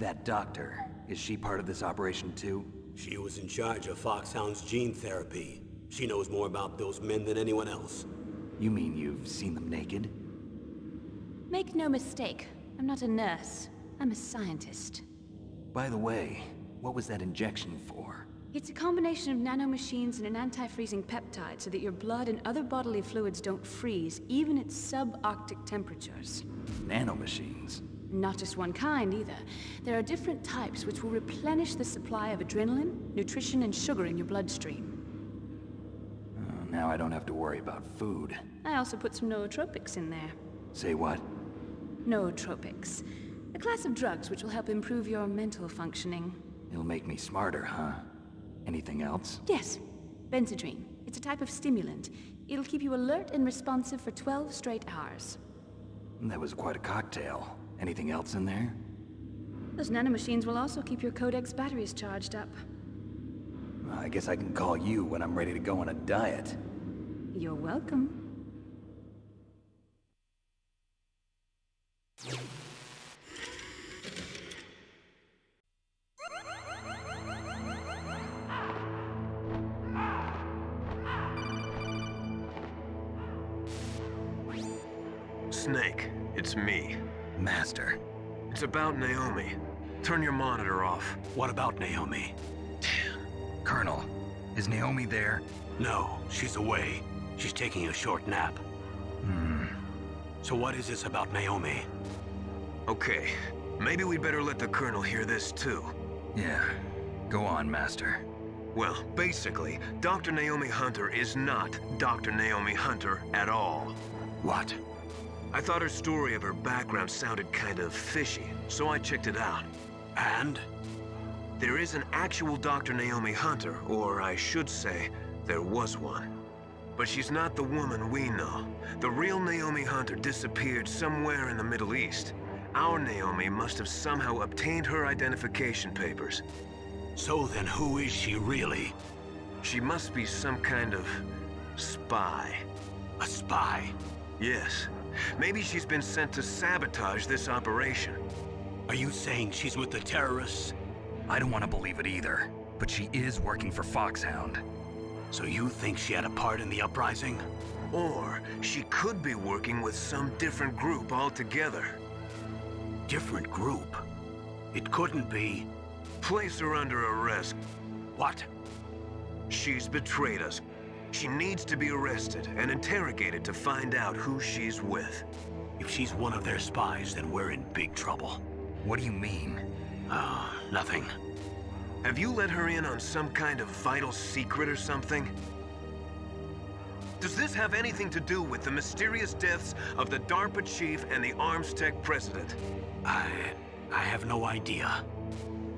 That doctor, is she part of this operation too? She was in charge of Foxhound's gene therapy. She knows more about those men than anyone else. You mean you've seen them naked? Make no mistake, I'm not a nurse. I'm a scientist. By the way, what was that injection for? It's a combination of nanomachines and an anti-freezing peptide so that your blood and other bodily fluids don't freeze, even at subarctic temperatures. Nanomachines? Not just one kind, either. There are different types which will replenish the supply of adrenaline, nutrition, and sugar in your bloodstream. Now I don't have to worry about food. I also put some nootropics in there. Say what? Nootropics. A class of drugs which will help improve your mental functioning. It'll make me smarter, huh? Anything else? Yes. Benzedrine. It's a type of stimulant. It'll keep you alert and responsive for 12 straight hours. That was quite a cocktail. Anything else in there? Those nanomachines will also keep your Codex batteries charged up. Well, I guess I can call you when I'm ready to go on a diet. You're welcome. Snake, it's me. Master. It's about Naomi. Turn your monitor off. What about Naomi? Colonel, is Naomi there? No, she's away. She's taking a short nap. So what is this about Naomi? Okay, maybe we'd better let the Colonel hear this too. Yeah. Go on, Master. Well, basically, Dr. Naomi Hunter is not Dr. Naomi Hunter at all. What? I thought her story of her background sounded kind of fishy, so I checked it out. And? There is an actual Dr. Naomi Hunter, or I should say, there was one. But she's not the woman we know. The real Naomi Hunter disappeared somewhere in the Middle East. Our Naomi must have somehow obtained her identification papers. So then who is she really? She must be some kind of spy. A spy? Yes. Maybe she's been sent to sabotage this operation. Are you saying she's with the terrorists? I don't want to believe it either, but she is working for Foxhound. So you think she had a part in the uprising? Or she could be working with some different group altogether. Different group? It couldn't be. Place her under arrest. What? She's betrayed us. She needs to be arrested and interrogated to find out who she's with. If she's one of their spies, then we're in big trouble. What do you mean? Nothing. Have you let her in on some kind of vital secret or something? Does this have anything to do with the mysterious deaths of the DARPA chief and the Arms Tech president? I have no idea.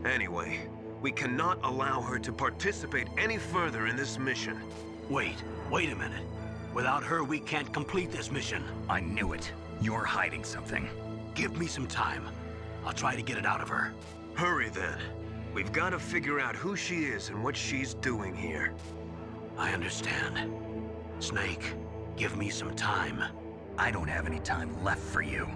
Anyway, we cannot allow her to participate any further in this mission. Wait a minute. Without her, we can't complete this mission. I knew it. You're hiding something. Give me some time. I'll try to get it out of her. Hurry then. We've got to figure out who she is and what she's doing here. I understand. Snake, give me some time. I don't have any time left for you.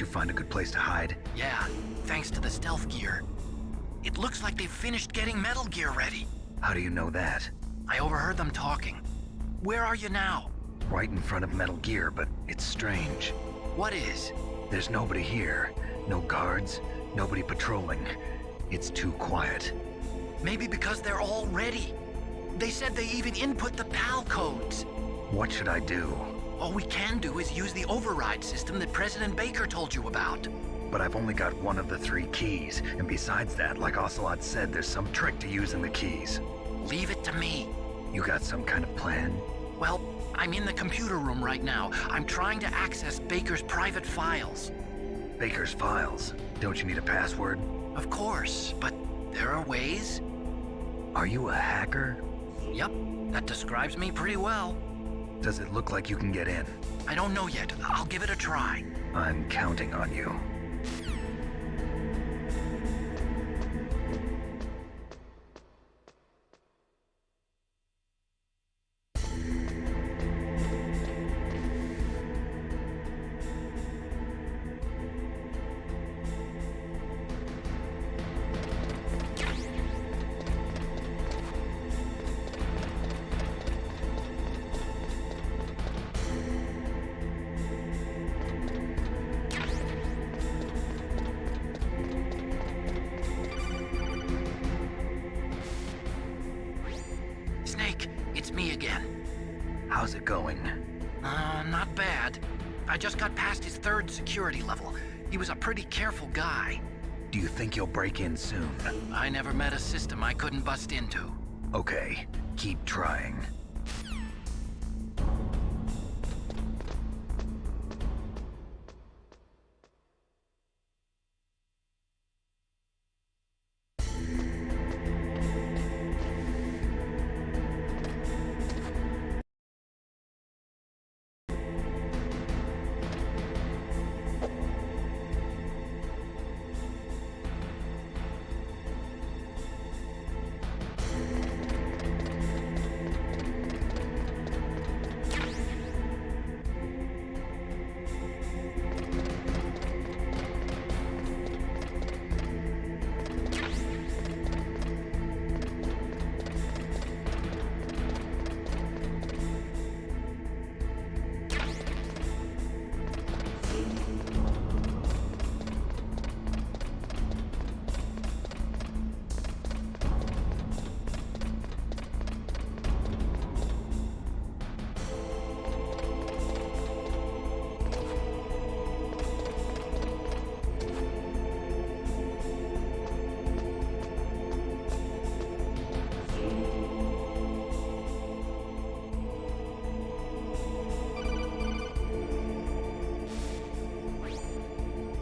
you find a good place to hide? Yeah, thanks to the stealth gear. It looks like they've finished getting Metal Gear ready. How do you know that? I overheard them talking. Where are you now? Right in front of Metal Gear, but it's strange. What is? There's nobody here. No guards, nobody patrolling. It's too quiet. Maybe because they're all ready. They said they even input the PAL codes. What should I do? All we can do is use the override system that President Baker told you about. But I've only got one of the 3 keys, and besides that, like Ocelot said, there's some trick to using the keys. Leave it to me. You got some kind of plan? Well, I'm in the computer room right now. I'm trying to access Baker's private files. Baker's files? Don't you need a password? Of course, but there are ways. Are you a hacker? Yep, that describes me pretty well. Does it look like you can get in? I don't know yet. I'll give it a try. I'm counting on you. Snake, it's me again. How's it going? Not bad. I just got past his 3rd security level. He was a pretty careful guy. Do you think you'll break in soon? I never met a system I couldn't bust into. Okay, keep trying.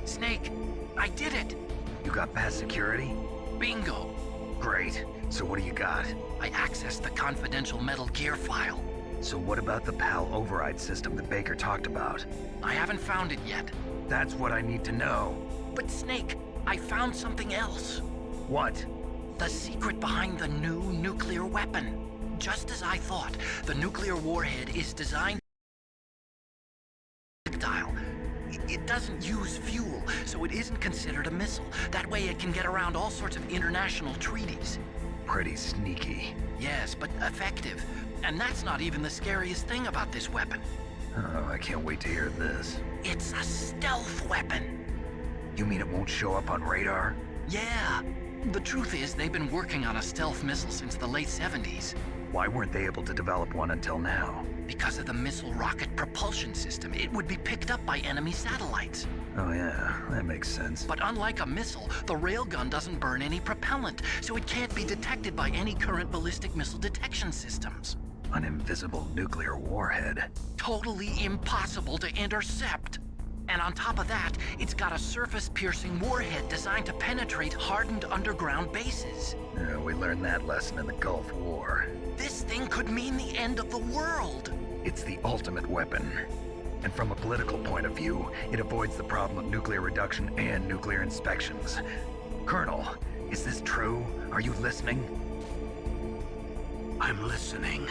Snake, I did it! You got past security? Bingo! Great. So what do you got? I accessed the confidential Metal Gear file. So what about the PAL override system that Baker talked about? I haven't found it yet. That's what I need to know. But Snake, I found something else. What? The secret behind the new nuclear weapon. Just as I thought, the nuclear warhead is designed projectile. It doesn't use fuel, so it isn't considered a missile. That way it can get around all sorts of international treaties. Pretty sneaky. Yes, but effective. And that's not even the scariest thing about this weapon. Oh, I can't wait to hear this. It's a stealth weapon. You mean it won't show up on radar? Yeah. The truth is, they've been working on a stealth missile since the late 70s. Why weren't they able to develop one until now? Because of the missile rocket propulsion system, it would be picked up by enemy satellites. Oh yeah, that makes sense. But unlike a missile, the railgun doesn't burn any propellant, so it can't be detected by any current ballistic missile detection systems. An invisible nuclear warhead. Totally impossible to intercept. And on top of that, it's got a surface-piercing warhead designed to penetrate hardened underground bases. Yeah, we learned that lesson in the Gulf War. This thing could mean the end of the world. It's the ultimate weapon. And from a political point of view, it avoids the problem of nuclear reduction and nuclear inspections. Colonel, is this true? Are you listening? I'm listening.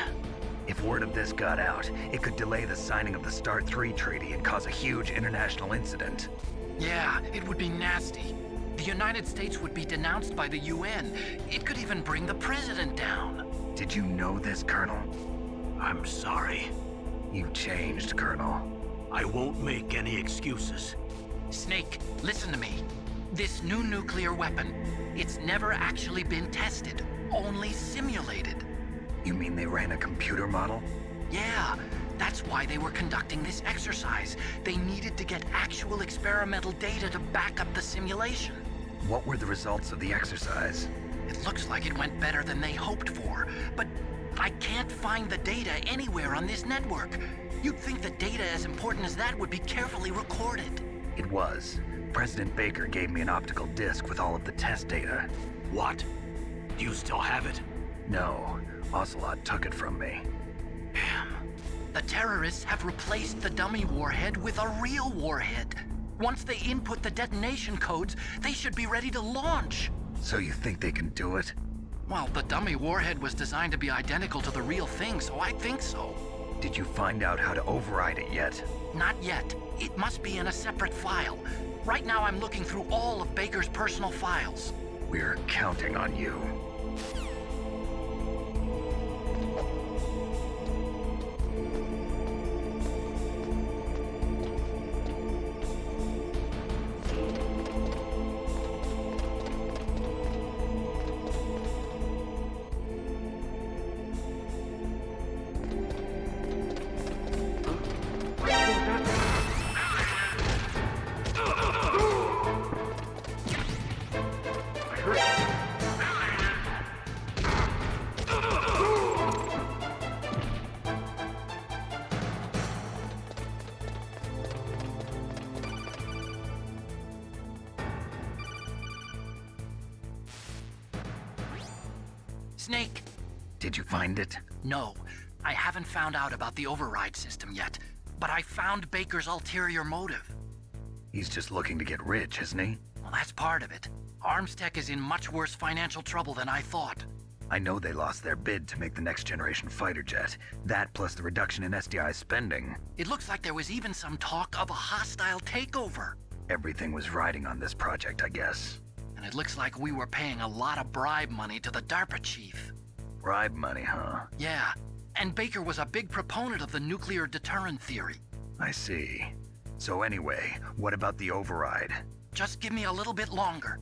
If word of this got out, it could delay the signing of the START 3 treaty and cause a huge international incident. Yeah, it would be nasty. The United States would be denounced by the UN. It could even bring the president down. Did you know this, Colonel? I'm sorry. You changed, Colonel. I won't make any excuses. Snake, listen to me. This new nuclear weapon, it's never actually been tested, only simulated. You mean they ran a computer model? Yeah, that's why they were conducting this exercise. They needed to get actual experimental data to back up the simulation. What were the results of the exercise? It looks like it went better than they hoped for, but I can't find the data anywhere on this network. You'd think the data as important as that would be carefully recorded. It was. President Baker gave me an optical disc with all of the test data. What? Do you still have it? No, Ocelot took it from me. Damn. The terrorists have replaced the dummy warhead with a real warhead. Once they input the detonation codes, they should be ready to launch. So you think they can do it? Well, the dummy warhead was designed to be identical to the real thing, so I think so. Did you find out how to override it yet? Not yet. It must be in a separate file. Right now I'm looking through all of Baker's personal files. We're counting on you. Snake! Did you find it? No, I haven't found out about the override system yet, but I found Baker's ulterior motive. He's just looking to get rich, isn't he? Well, that's part of it. Armstech is in much worse financial trouble than I thought. I know they lost their bid to make the next generation fighter jet. That plus the reduction in SDI spending. It looks like there was even some talk of a hostile takeover. Everything was riding on this project, I guess. And it looks like we were paying a lot of bribe money to the DARPA chief. Bribe money, huh? Yeah, and Baker was a big proponent of the nuclear deterrent theory. I see. So anyway, what about the override? Just give me a little bit longer.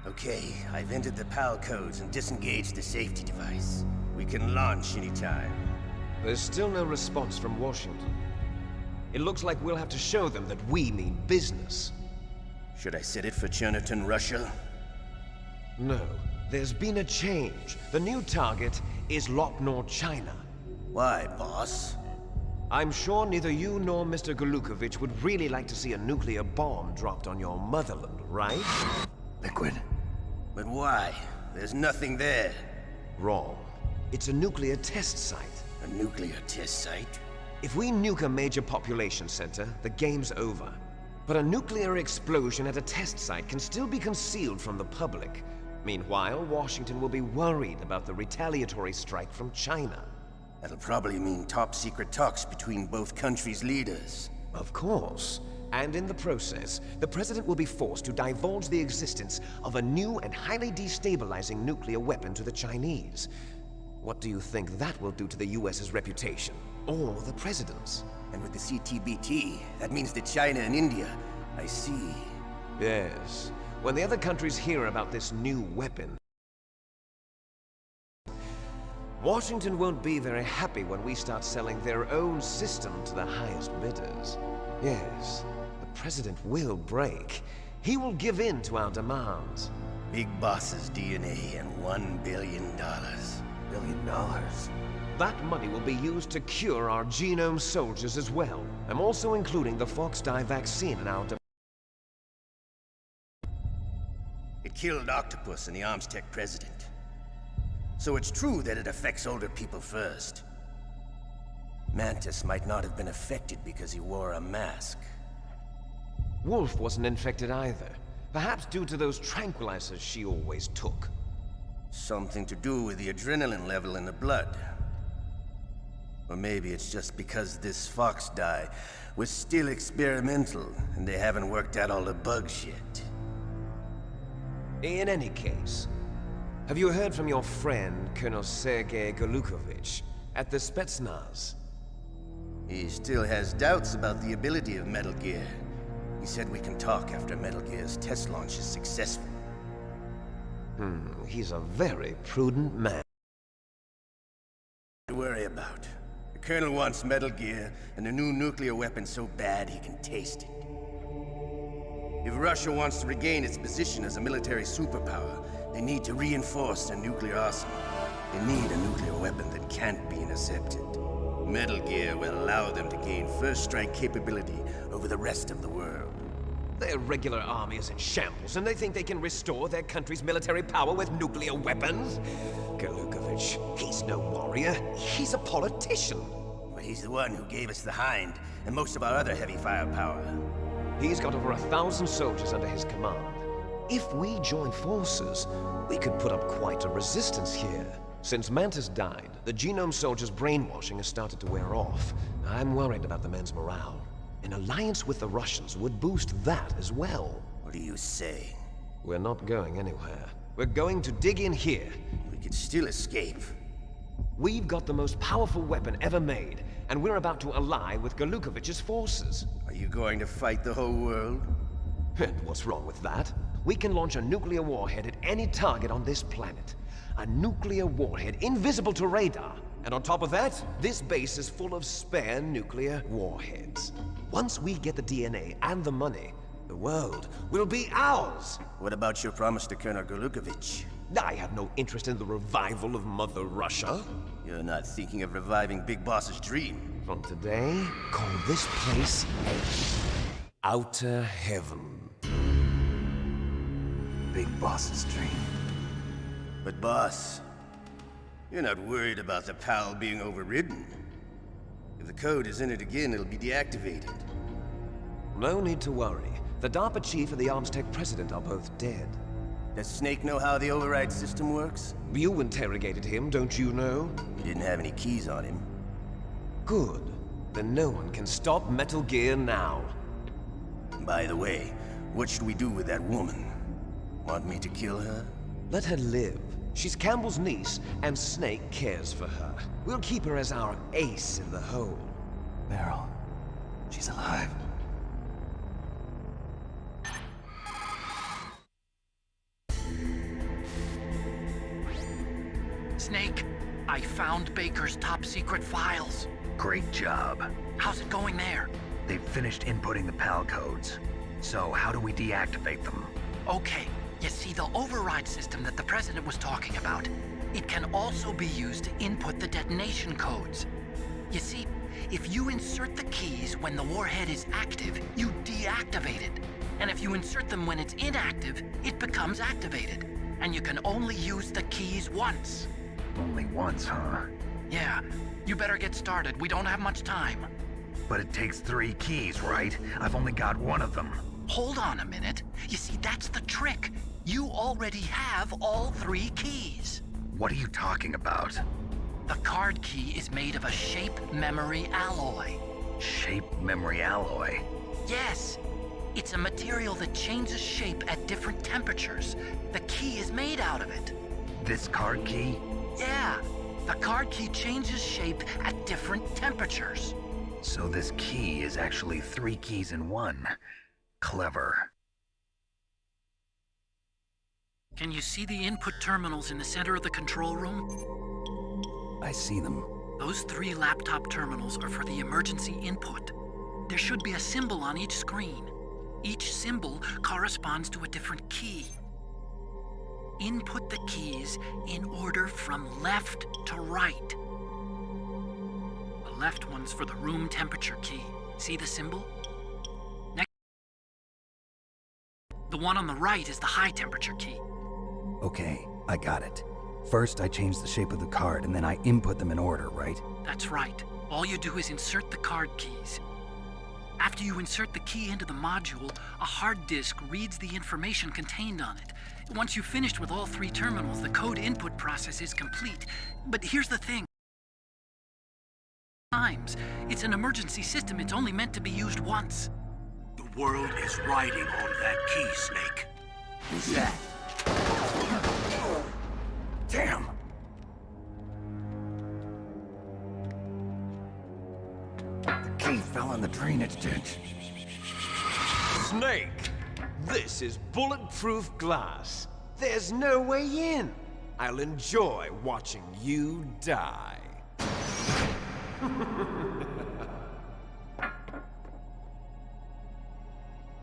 Okay, I've entered the PAL codes and disengaged the safety device. We can launch anytime. There's still no response from Washington. It looks like we'll have to show them that we mean business. Should I set it for Cherniton, Russia? No, there's been a change. The new target is Lopnor, China. Why, boss? I'm sure neither you nor Mr. Golukovich would really like to see a nuclear bomb dropped on your motherland, right? Liquid? But why? There's nothing there. Wrong. It's a nuclear test site. A nuclear test site? If we nuke a major population center, the game's over. But a nuclear explosion at a test site can still be concealed from the public. Meanwhile, Washington will be worried about the retaliatory strike from China. That'll probably mean top-secret talks between both countries' leaders. Of course. And in the process, the President will be forced to divulge the existence of a new and highly destabilizing nuclear weapon to the Chinese. What do you think that will do to the US's reputation? Or the President's? And with the CTBT, that means that China and India. I see. Yes. When the other countries hear about this new weapon, Washington won't be very happy when we start selling their own system to the highest bidders. Yes, the President will break. He will give in to our demands. Big Boss's DNA and $1 billion. $1 billion? That money will be used to cure our genome soldiers as well. I'm also including the Fox-Die vaccine in our It killed Octopus and the Armstech president. So it's true that it affects older people first. Mantis might not have been affected because he wore a mask. Wolf wasn't infected either. Perhaps due to those tranquilizers she always took. Something to do with the adrenaline level in the blood. Or maybe it's just because this Fox-Die was still experimental and they haven't worked out all the bugs yet. In any case, have you heard from your friend, Colonel Sergei Golukovich, at the Spetsnaz? He still has doubts about the ability of Metal Gear. He said we can talk after Metal Gear's test launch is successful. He's a very prudent man. To worry about. The Colonel wants Metal Gear and a new nuclear weapon so bad he can taste it. If Russia wants to regain its position as a military superpower, they need to reinforce their nuclear arsenal. They need a nuclear weapon that can't be intercepted. Metal Gear will allow them to gain first strike capability over the rest of the world. Their regular army is in shambles, and they think they can restore their country's military power with nuclear weapons? Golukovich, he's no warrior. He's a politician. But he's the one who gave us the Hind and most of our other heavy firepower. He's got over 1,000 soldiers under his command. If we join forces, we could put up quite a resistance here. Since Mantis died, the genome soldiers' brainwashing has started to wear off. I'm worried about the men's morale. An alliance with the Russians would boost that as well. What are you saying? We're not going anywhere. We're going to dig in here. We could still escape. We've got the most powerful weapon ever made, and we're about to ally with Golukovich's forces. Are you going to fight the whole world? And what's wrong with that? We can launch a nuclear warhead at any target on this planet. A nuclear warhead invisible to radar. And on top of that, this base is full of spare nuclear warheads. Once we get the DNA and the money, the world will be ours! What about your promise to Colonel Golukovich? I have no interest in the revival of Mother Russia. You're not thinking of reviving Big Boss's dream. From today, call this place Outer Heaven. Big Boss's dream. But boss, you're not worried about the PAL being overridden. If the code is entered again, it'll be deactivated. No need to worry. The DARPA chief and the Armstech president are both dead. Does Snake know how the override system works? You interrogated him, don't you know? He didn't have any keys on him. Good. Then no one can stop Metal Gear now. By the way, what should we do with that woman? Want me to kill her? Let her live. She's Campbell's niece, and Snake cares for her. We'll keep her as our ace in the hole. Meryl, she's alive. Snake, I found Baker's top secret files. Great job. How's it going there? They've finished inputting the PAL codes. So how do we deactivate them? Okay, you see the override system that the President was talking about. It can also be used to input the detonation codes. You see, if you insert the keys when the warhead is active, you deactivate it. And if you insert them when it's inactive, it becomes activated. And you can only use the keys once. Only once, huh? Yeah, you better get started. We don't have much time. But it takes 3 keys, right? I've only got 1 of them. Hold on a minute. You see, that's the trick. You already have all 3 keys. What are you talking about? The card key is made of a shape memory alloy. Shape memory alloy? Yes. It's a material that changes shape at different temperatures. The key is made out of it. This card key? Yeah. The card key changes shape at different temperatures. So this key is actually 3 keys in 1. Clever. Can you see the input terminals in the center of the control room? I see them. Those 3 laptop terminals are for the emergency input. There should be a symbol on each screen. Each symbol corresponds to a different key. Input the keys in order from left to right. The left one's for the room temperature key. See the symbol? Next, the one on the right is the high temperature key. Okay, I got it. First, I change the shape of the card, and then I input them in order, right? That's right. All you do is insert the card keys. After you insert the key into the module, a hard disk reads the information contained on it. Once you've finished with all 3 terminals, the code input process is complete. But here's the thing. It's an emergency system. It's only meant to be used once. The world is riding on that key, Snake. Who's that? Damn! The key fell in the drainage ditch. Snake! This is bulletproof glass. There's no way in. I'll enjoy watching you die.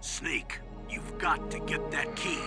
Snake, you've got to get that key.